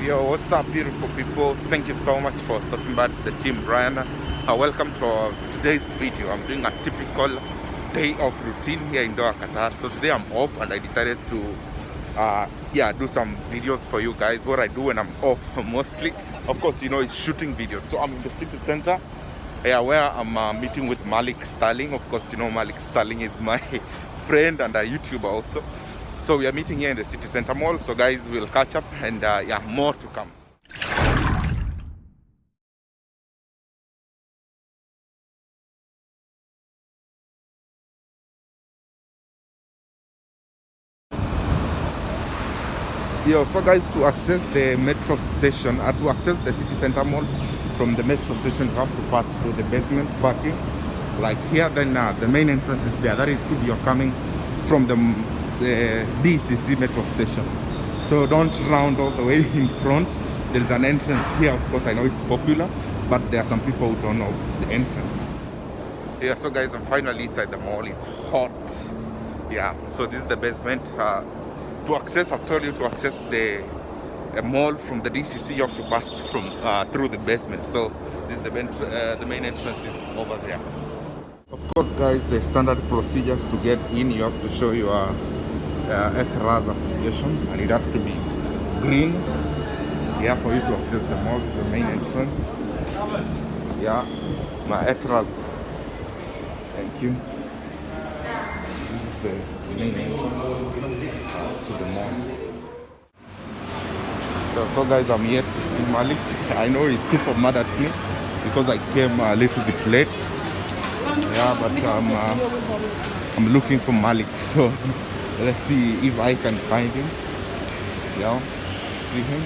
Yo, what's up, beautiful people? Thank you so much for stopping by to the team, Brian. Welcome to today's video. I'm doing a typical day of routine here in Doha Qatar. So today I'm off and I decided to do some videos for you guys. What I do when I'm off mostly, of course, is shooting videos. So I'm in the city center, where I'm meeting with Malik Sterling. Of course, Malik Sterling is my friend and a YouTuber also. So we are meeting here in the city center mall. So guys, we'll catch up and more to come. So guys, to access the metro station, to access the city center mall from the metro station, you have to pass through the basement parking. Like here, then the main entrance is there. That is if you're coming from the DCC metro station. So don't round all the way in front. There's an entrance here. Of course, I know it's popular, but there are some people who don't know the entrance. So guys, I'm finally inside the mall. It's hot. So this is the basement. To access, I've told you, to access the mall from the DCC, you have to pass from through the basement. So this is the main entrance is over there. Of course, guys, the standard procedures to get in, you have to show your Ethras affiliation, and it has to be green. For you to access the mall. This is the main entrance. My Ethras. Thank you. This is the main entrance to the mall. So guys, I'm here to see Malik. I know he's super mad at me because I came a little bit late. But I'm looking for Malik. So let's see if I can find him. See him.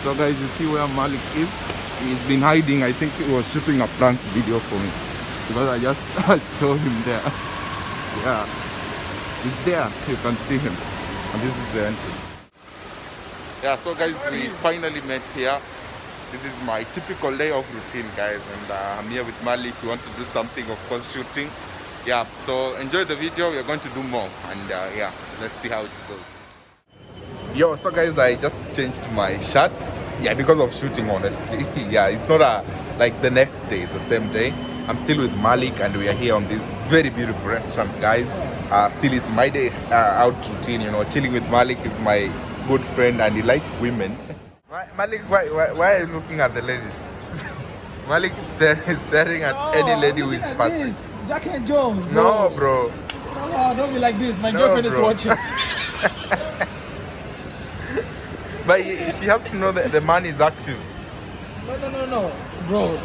So guys, you see where Malik is? He's been hiding. I think he was shooting a prank video for me because I just saw him there. He's there. You can see him. And this is the entrance. So guys, we finally met here. This is my typical day of routine, guys, and I'm here with Malik. We want to do something, of course, shooting. So enjoy the video. We're going to do more, and let's see how it goes. So guys, I just changed my shirt. Because of shooting, honestly. It's not like the next day, the same day. I'm still with Malik, and we are here on this very beautiful restaurant, guys. Still, it's my day out routine. Chilling with Malik is my good friend, and he likes women. Malik, why are you looking at the ladies? Malik is staring at any lady who is passing. Jack and Jones, bro. No, bro. Come on, don't be like this. My girlfriend is watching. But she has to know that the man is active. No, bro.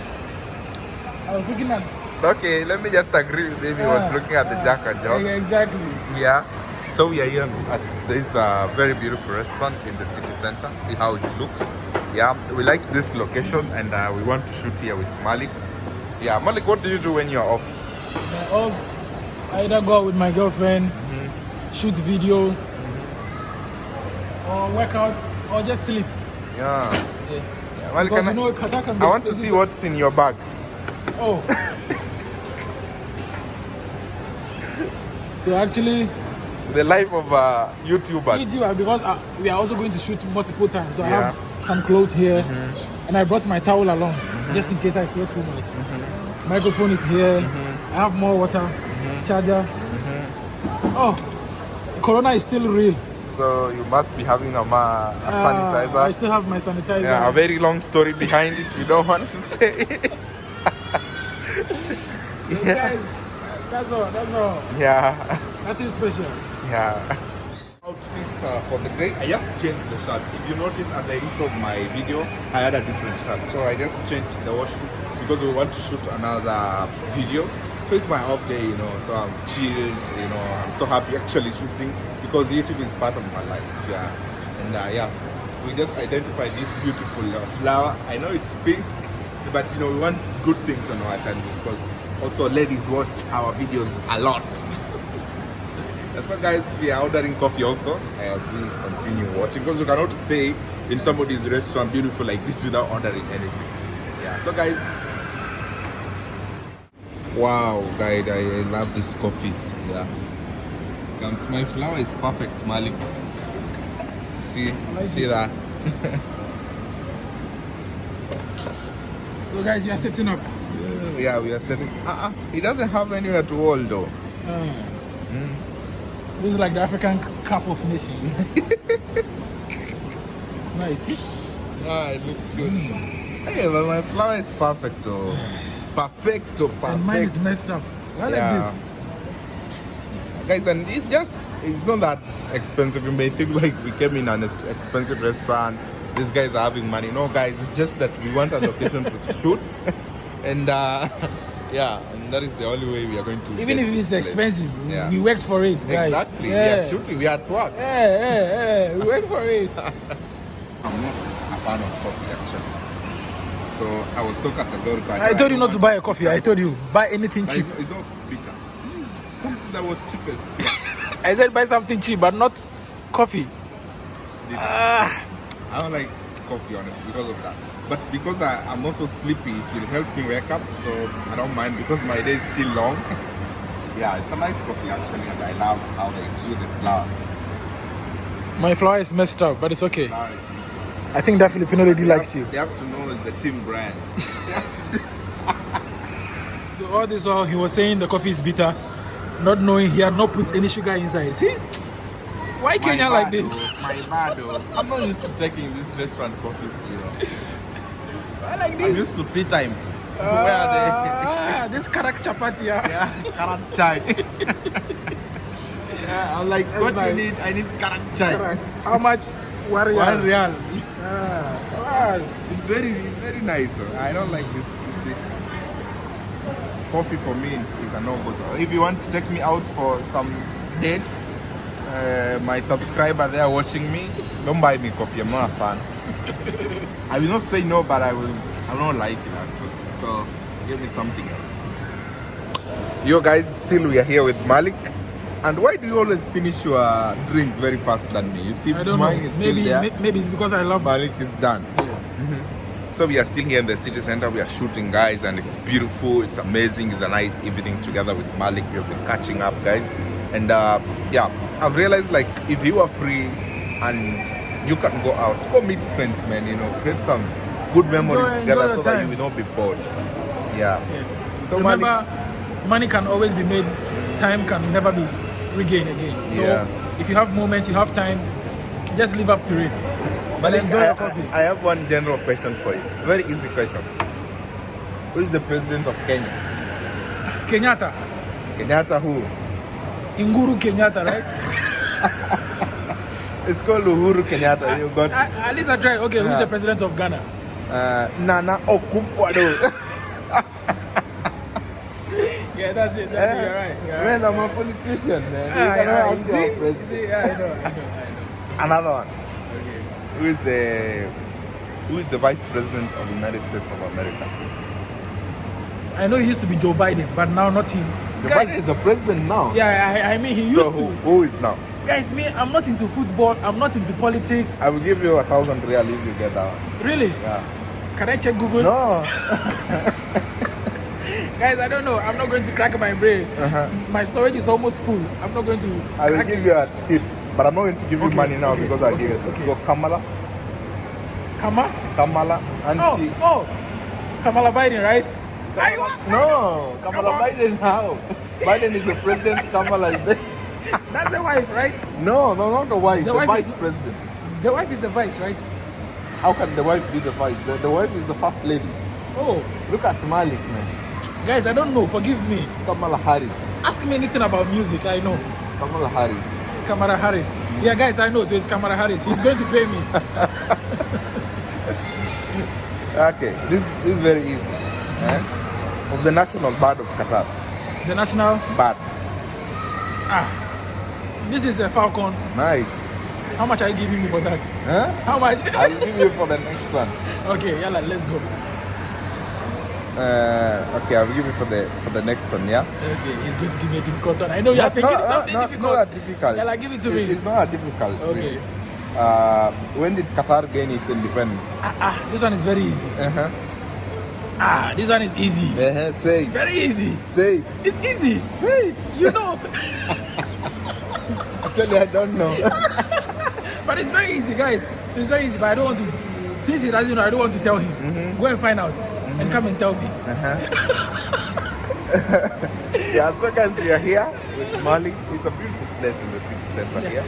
I was looking at... Okay, let me just agree with him. He was looking at the Jack and Jones. Exactly. So we are here at this very beautiful restaurant in the city center. See how it looks. We like this location, and we want to shoot here with Malik. Malik, what do you do when you're off? I either go out with my girlfriend, shoot video, or work out, or just sleep. Malik, because Qatar can be I want to see what's in your bag. Oh. So actually, the life of YouTubers. Because we are also going to shoot multiple times. So I have some clothes here, and I brought my towel along just in case I sweat too much. Microphone is here. I have more water, charger. Oh, Corona is still real. So you must be having a sanitizer. I still have my sanitizer. A very long story behind it. We don't want to say it. Guys, that's all. Nothing special. Outfit for the day. I just changed the shirt. If you notice at the intro of my video, I had a different shirt. So I just changed the washroom because we want to shoot another video. So it's my off day, so I'm chilled, I'm so happy actually shooting because YouTube is part of my life. And we just identified this beautiful flower. I know it's pink, but we want good things on our channel because also ladies watch our videos a lot. So guys, we are ordering coffee also as we continue watching because you cannot stay in somebody's restaurant beautiful like this without ordering anything. So guys, Wow, guys, I love this coffee. Yeah. Comes my flower is perfect, Malik. See, like see it. that? So guys, we are setting up. Yeah, we are setting. He doesn't have anywhere to hold though. This is like the African cup of nation. It's nice. Yeah, it looks good. Hey, but my flower is perfecto. Perfecto, perfect. And mine is messed up. Why like this? Guys, and it's not that expensive. You may think like we came in an expensive restaurant. These guys are having money. No, guys, it's just that we want a location to shoot. And yeah, and that is the only way we are going to. Even if it's expensive, we worked for it, guys. Exactly. We are shooting. We are at work. We worked for it. I'm not a fan of coffee actually. So I was so categorical. I told you not to buy a coffee. I told you buy anything cheap. It's not bitter. This is something that was cheapest. I said buy something cheap, but not coffee. It's bitter. I don't like coffee honestly because of that. But because I'm also sleepy, it will help me wake up. So I don't mind because my day is still long. Yeah, it's a nice coffee actually, and I love how they do the flour. My flower is messed up, but it's okay. Flour is mixed up. I think that Filipino lady likes you. They have to know it's the team brand. So all this while he was saying the coffee is bitter, not knowing he had not put any sugar inside. See? Why Kenya like this? My bad. I'm not used to taking this restaurant coffees, you know. Why like this? I'm used to tea time. Where are they? This karak chapati. Yeah, karak chai. Yeah, I'm like, what nice. you need? I need karak chai. How much? 1 real. 1 real. Class. It's very nice. I don't like this. You see, coffee for me is a no-go. So if you want to take me out for some date, my subscriber there watching me, don't buy me coffee. I'm not a fan. I will not say no, but I don't like it actually. So give me something else. Yo guys, still we are here with Malik. And why do you always finish your drink very fast than me? You see, I don't mine know. is still there. Maybe it's because I love Malik is done. Yeah. So we are still here in the city center. We are shooting, guys, and it's beautiful. It's amazing. It's a nice evening together with Malik. We have been catching up, guys. And yeah, I've realized like if you are free and you can go out, go meet friends, man. You know, create some good memories together so that you will not be bored. Yeah. So remember, money can always be made. Time can never be regained again. So if you have moments, you have time, just live up to it. But enjoy your coffee. I have one general question for you. Very easy question. Who is the president of Kenya? Kenyatta. Kenyatta who? Inguru Kenyatta, right? It's called Uhuru Kenyatta. You got at least I tried. Okay, who's the president of Ghana? Nana Akufo-Addo. Yeah, that's it. That's it. You're right. Man, I'm a politician, man. You see? Yeah, I know. Another one. Okay. Who is the vice president of the United States of America? I know he used to be Joe Biden, but now not him. Biden is the president now. Yeah, I mean he used to. Who is now? Guys, me, I'm not into football. I'm not into politics. I will give you 1,000 real if you get that one. Really? Yeah. Can I check Google? No. Guys, I don't know. I'm not going to crack my brain. My storage is almost full. I'm not going to. I will give you a tip, but I'm not going to give you money now because I give it. Let's go Kamala. Kamala. And Kamala Biden, right? No, Kamala Biden how? Biden is the president, Kamala is there. That's the wife, right? No, not the wife, the vice president. The wife is the vice, right? How can the wife be the vice? The wife is the first lady. Oh. Look at Malik, man. Guys, I don't know. Forgive me. It's Kamala Harris. Ask me anything about music, I know. Kamala Harris. Kamala Harris. Yeah, guys, I know. So it's Kamala Harris. He's going to pay me. Okay, this is very easy. Of the national bird of Qatar. The national bird. This is a falcon. Nice. How much are you giving me for that? Huh? How much? I'll give you for the next one. Okay, yalla, let's go. Okay, I'll give you for the next one, yeah? Okay, he's going to give me a difficult one. I know you're thinking something difficult. Not difficult. Yalla, give it to me. It's not difficult. Okay. When did Qatar gain its independence? This one is very easy. This one is easy. Say it. Very easy. Say it. It's easy. Say it. You know. Actually, I don't know. But it's very easy, guys. It's very easy. But I don't want to. Since he doesn't know, I don't want to tell him. Go and find out and come and tell me. Yeah, so guys, we are here with Mali. It's a beautiful place in the city center here.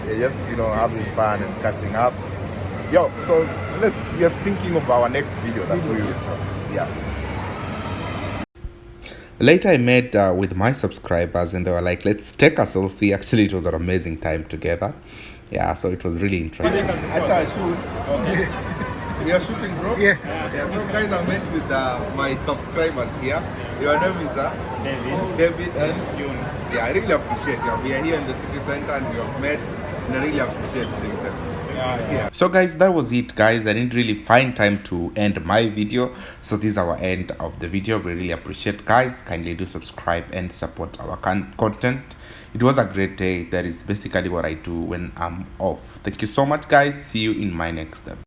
We're just, having fun and catching up. Yo, so we are thinking of our next video that we will show. Yeah. Later, I met with my subscribers and they were like, let's take a selfie. Actually, it was an amazing time together. Yeah, so it was really interesting. Actually, I shoot. Okay. We are shooting, bro? Yeah. So guys, I met with my subscribers here. Your name is David and June. Yeah, I really appreciate you. We are here in the city center and we have met and I really appreciate seeing them. Yeah. So guys, that was it, guys. I didn't really find time to end my video, so this is our end of the video. We really appreciate, guys. Kindly do subscribe and support our content. It was a great day. That is basically what I do when I'm off. Thank you so much, guys. See you in my next step.